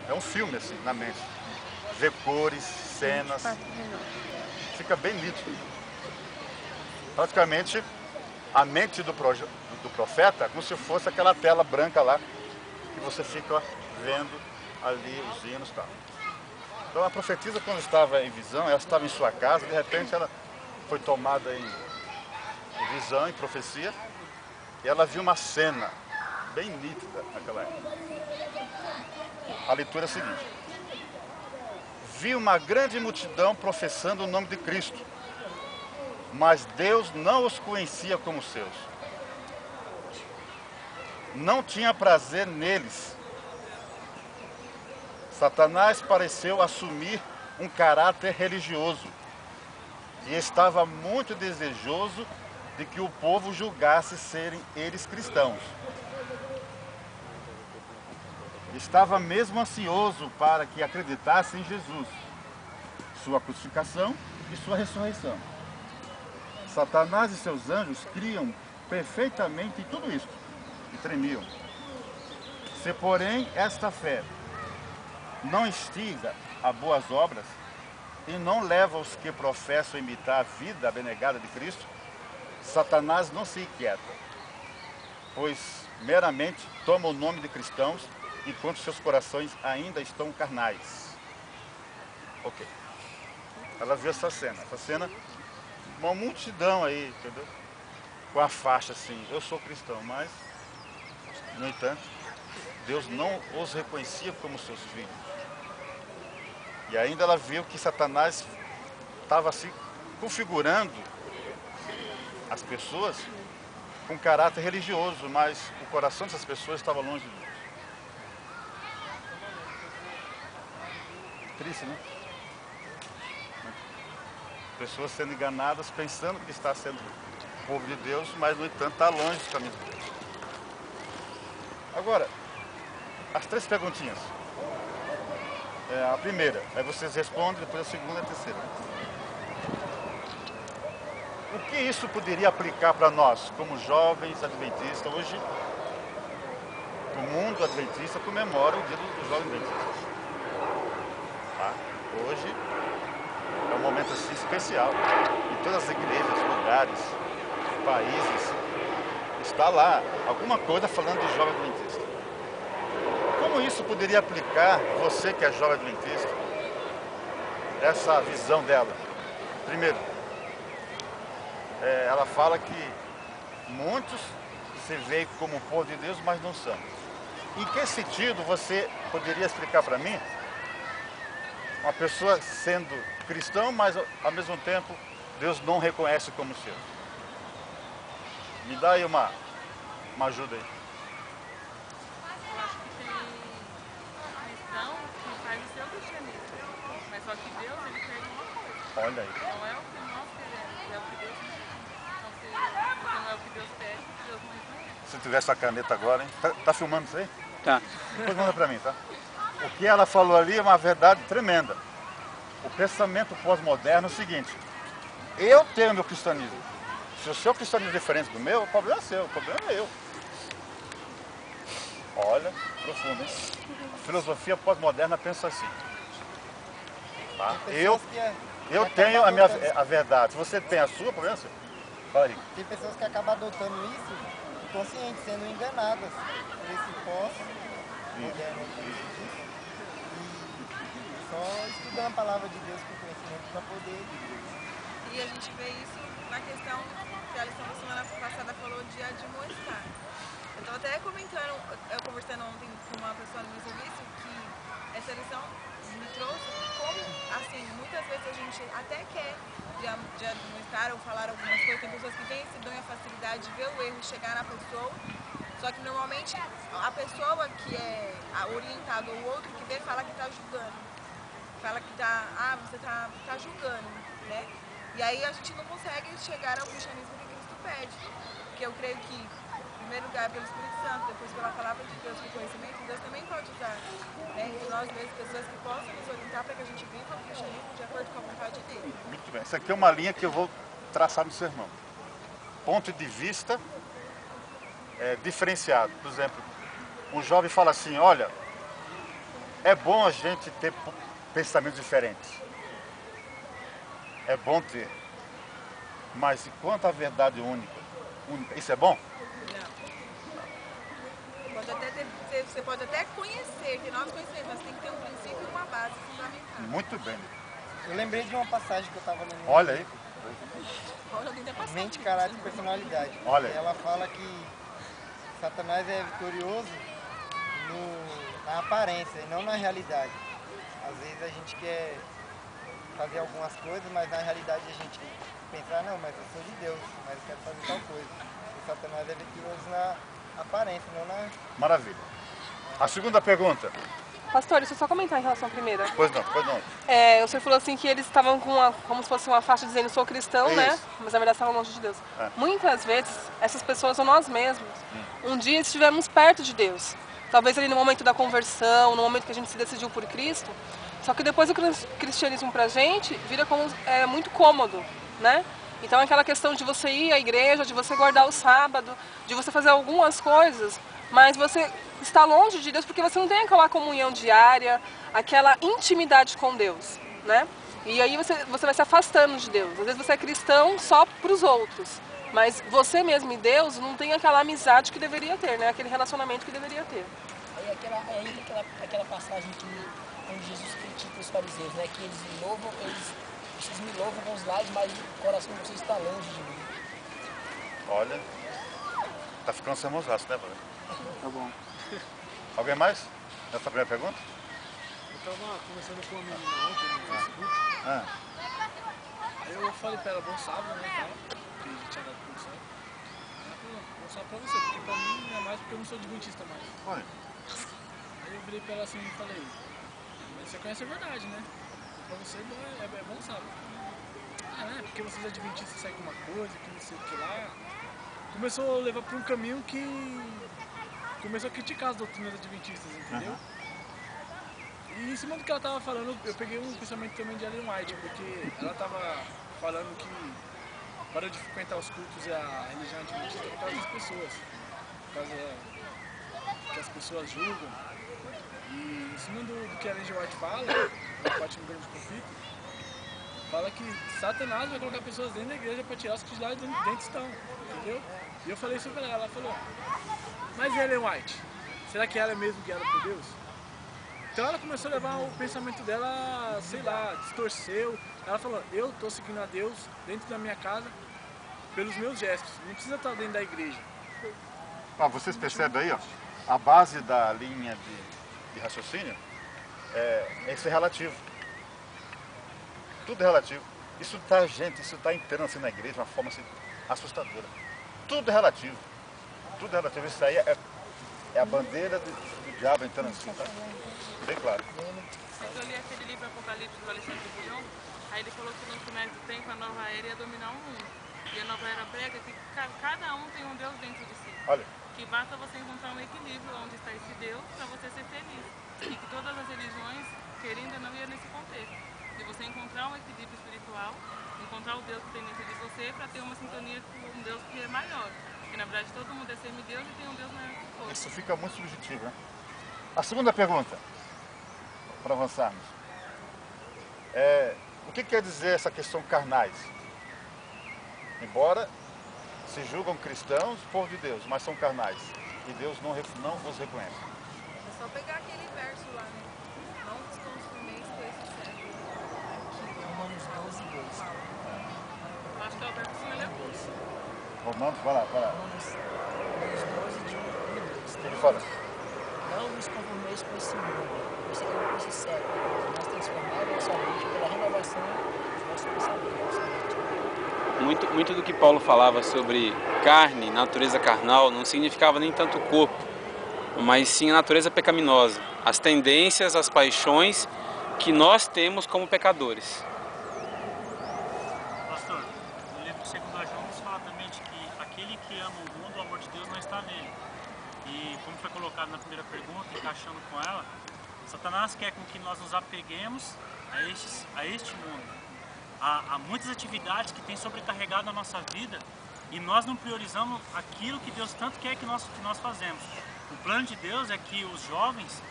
É um filme assim, na mente. Vê cores, cenas, fica bem nítido. Praticamente, a mente do profeta é como se fosse aquela tela branca lá, que você fica vendo ali os hinos e tal. Então a profetisa, quando estava em visão, ela estava em sua casa, de repente ela foi tomada em visão, em profecia, e ela viu uma cena bem nítida naquela época. A leitura é a seguinte: vi uma grande multidão professando o nome de Cristo, mas Deus não os conhecia como seus. Não tinha prazer neles. Satanás pareceu assumir um caráter religioso e estava muito desejoso de que o povo julgasse serem eles cristãos. Estava mesmo ansioso para que acreditassem em Jesus, sua crucificação e sua ressurreição. Satanás e seus anjos criam perfeitamente tudo isso e tremiam. Se, porém, esta fé não instiga a boas obras e não leva os que professam a imitar a vida abnegada de Cristo, Satanás não se inquieta, pois meramente toma o nome de cristãos enquanto seus corações ainda estão carnais. Ok. Ela viu essa cena, uma multidão aí, entendeu? Com a faixa assim, eu sou cristão, mas, no entanto, Deus não os reconhecia como seus filhos. E ainda ela viu que Satanás estava assim, configurando as pessoas com caráter religioso, mas o coração dessas pessoas estava longe de Deus. Triste, né? Pessoas sendo enganadas, pensando que está sendo povo de Deus, mas no entanto está longe dos caminhos de Deus. Agora, as 3 perguntinhas. A primeira, aí vocês respondem, depois a segunda e a terceira. O que isso poderia aplicar para nós, como jovens adventistas? Hoje, o mundo adventista comemora o dia dos jovens adventistas. Tá? Hoje é um momento assim especial. Em todas as igrejas, lugares, países, está lá alguma coisa falando de jovem adventista. Como isso poderia aplicar você que é jovem adventista? Essa visão dela. Primeiro, ela fala que muitos se veem como povo de Deus, mas não são. Em que sentido você poderia explicar para mim uma pessoa sendo cristão, mas ao mesmo tempo Deus não reconhece como seu? Me dá aí uma ajuda aí. Eu acho que tem cristão que faz o seu cristianismo, mas só que Deus, ele pede uma coisa. Olha aí. Não é o que nós queremos, é o que Deus quer. Então, se não é o que Deus pede, Deus não reconhece. Se tivesse a caneta agora, hein? Tá filmando isso aí? Tá. Depois manda pra mim, tá? O que ela falou ali é uma verdade tremenda. O pensamento pós-moderno é o seguinte: eu tenho meu cristianismo. Se o seu cristianismo é diferente do meu, o problema é seu, o problema é eu. Olha, profundo, hein? A filosofia pós-moderna pensa assim. Tá? Eu tenho a verdade. Se você tem a sua, o problema é seu. Fala aí. Tem pessoas que acabam adotando isso inconsciente, sendo enganadas por esse pós-moderno e só estudando a palavra de Deus com conhecimento para poder. E a gente vê isso na questão que a lição da semana passada falou de admoestar. Eu estava até comentando, eu conversando ontem com uma pessoa no meu serviço, que essa lição me trouxe como, assim, muitas vezes a gente até quer de admoestar ou falar algumas coisas. Tem pessoas que têm esse dom e a facilidade de ver o erro e chegar na pessoa, só que normalmente a pessoa que é orientada ou o outro que vê fala que está julgando. Fala que você está julgando, né? E aí a gente não consegue chegar ao cristianismo que Cristo pede. Porque eu creio que, em primeiro lugar, pelo Espírito Santo, depois pela palavra de Deus, pelo conhecimento, Deus também pode usar, né, entre nós mesmos pessoas que possam nos orientar para que a gente viva o cristianismo de acordo com a vontade dele. Muito bem. Essa aqui é uma linha que eu vou traçar no sermão. Ponto de vista diferenciado. Por exemplo, um jovem fala assim: olha, É bom a gente ter pensamentos diferentes. É bom ter. Mas e quanto à verdade única? Isso é bom? Você pode até conhecer, ter novos conhecimentos, mas tem que ter um princípio e uma base fundamental. Muito bem. Eu lembrei de uma passagem que eu estava lendo. Olha aí. Mente, caráter e personalidade. Olha aí. Ela fala que Satanás é vitorioso na aparência e não na realidade. Às vezes a gente quer fazer algumas coisas, mas na realidade a gente pensa, não, mas eu sou de Deus, mas eu quero fazer tal coisa. O Satanás é vitorioso na aparência, não na... Maravilha. A segunda pergunta. Pastor, deixa eu só comentar em relação à primeira. Pois não, pois não. O senhor falou assim que eles estavam com como se fosse uma faixa dizendo sou cristão, né? Mas na verdade estavam longe de Deus. Muitas vezes, essas pessoas são nós mesmos. Um dia estivemos perto de Deus. Talvez ali no momento da conversão, no momento que a gente se decidiu por Cristo. Só que depois o cristianismo pra gente vira como muito cômodo, né? Então aquela questão de você ir à igreja, de você guardar o sábado, de você fazer algumas coisas, mas você está longe de Deus porque você não tem aquela comunhão diária, aquela intimidade com Deus, né? E aí você vai se afastando de Deus. Às vezes você é cristão só para os outros, mas você mesmo e Deus não tem aquela amizade que deveria ter, né? Aquele relacionamento que deveria ter. Aí aquela passagem onde Jesus critica os fariseus, né? Que vocês me louvam com os lábios, mas o coração de vocês está longe de mim. Olha, tá ficando sermãozaço, né, brother? Tá bom. Alguém mais? Nessa primeira pergunta? Eu tava conversando com uma menina ontem no Facebook. Aí eu falei pra ela, bom sábado, né, tal, que a gente tinha dado por certo. Ela falou, bom sábado pra você, porque pra mim não é mais porque eu não sou adventista mais. Olha. Aí eu virei pra ela assim e falei, mas você conhece a verdade, né? Pra você é bom sábado. Ah, né? Porque vocês adventistas saem com uma coisa, que não sei o que lá. Começou a levar pra um caminho que começou a criticar as doutrinas adventistas, entendeu? E em cima do que ela tava falando, eu peguei um pensamento também de Ellen White, porque ela tava falando que parou de frequentar os cultos e a religião adventista por causa das pessoas. Por causa que as pessoas julgam. E em cima do que a Ellen White fala, o White no Grande Conflito, fala que Satanás vai colocar pessoas dentro da igreja para tirar os que lá dentro estão, entendeu? E eu falei isso pra ela falou, mas Ellen White, será que ela é mesmo guiada por Deus? Então ela começou a levar o pensamento dela, sei lá, distorceu. Ela falou, eu estou seguindo a Deus dentro da minha casa pelos meus gestos, não precisa estar dentro da igreja. Vocês percebem aí, ó, a base da linha de raciocínio é ser relativo. Tudo é relativo. Isso está entrando assim na igreja de uma forma assim, assustadora. Tudo é relativo. Tudo é relativo. Isso aí é a bandeira do diabo entrando assim, tá? Bem claro. Eu li aquele livro Apocalipse do Alexandre Bullion, aí ele falou que no final do tempo a nova era ia dominar o mundo. E a nova era prega que cada um tem um Deus dentro de si. Olha. Que basta você encontrar um equilíbrio onde está esse Deus para você ser feliz. E que todas as religiões, querendo ou não, iam nesse contexto. De você encontrar um equilíbrio espiritual, encontrar o Deus que tem dentro de você para ter uma sintonia com um Deus que é maior. Porque na verdade todo mundo é semideus e tem um Deus maior que o outro. Isso fica muito subjetivo, né? A segunda pergunta, para avançarmos. O que quer dizer essa questão carnais? Embora se julgam cristãos, povo de Deus, mas são carnais. E Deus não os reconhece. É só pegar aquele verso lá, né? Não vos consumeis com esse século. Aqui, Romanos 12:2. Eu acho que é o verso que ele é curso. Romanos, vai lá. Romanos 12, de 1 e 2. O que ele fala? Não vos conformeis com esse mundo, com esse século, mas transformai a vossa mente pela renovação dos vossos pensamentos. Muito do que Paulo falava sobre carne, natureza carnal, não significava nem tanto o corpo, mas sim a natureza pecaminosa, as tendências, as paixões que nós temos como pecadores. Pastor, no livro de 2 João nos fala também de que aquele que ama o mundo, o amor de Deus não está nele. E como foi colocado na primeira pergunta, encaixando com ela, Satanás quer com que nós nos apeguemos a este mundo. Há muitas atividades que têm sobrecarregado a nossa vida e nós não priorizamos aquilo que Deus tanto quer que nós fazemos. O plano de Deus é que os jovens